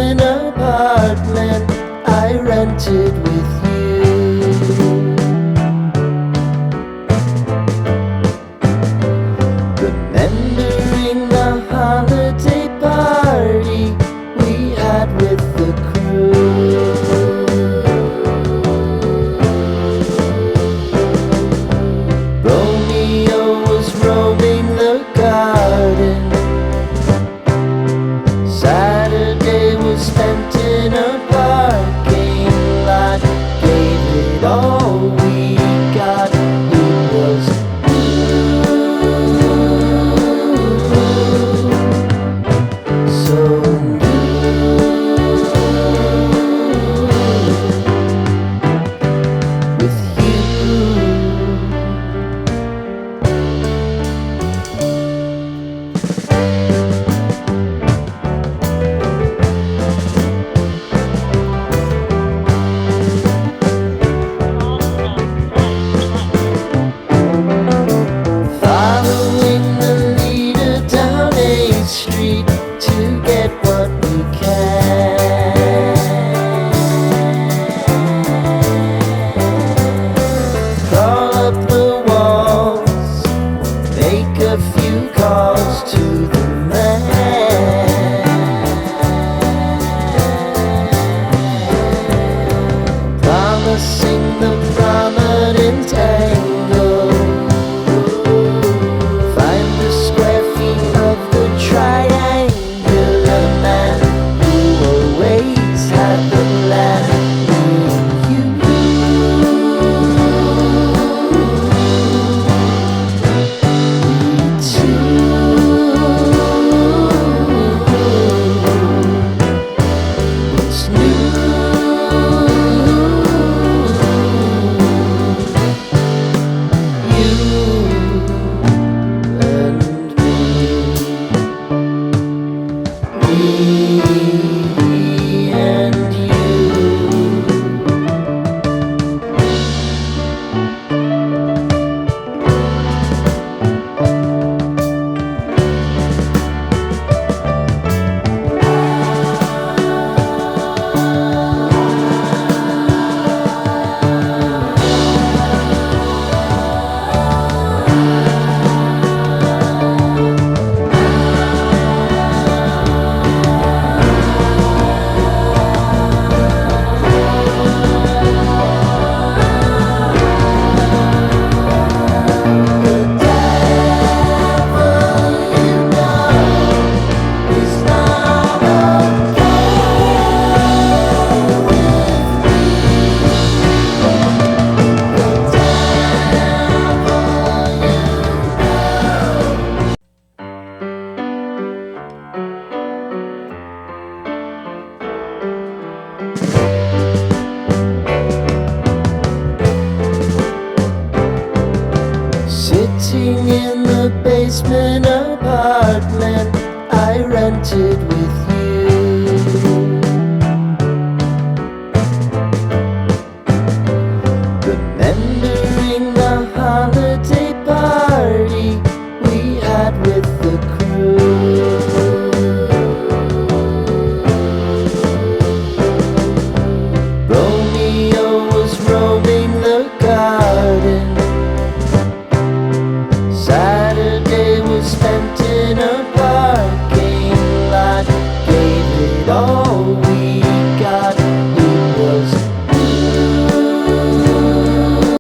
basement apartment I rented with you. Remembering the holiday party we had with the crew. Romeo was roaming the garden. Saturday was spent in a parking lot. Gave it all we got. It was so with you. Following the leader down 8th Street to get what we can. Crawl up the walls, make a few calls to the man. Promising the prominent angle. Find the square feet of the triangular man who always had the plan. You what's new? Me and you. Sitting in the basement apartment I rented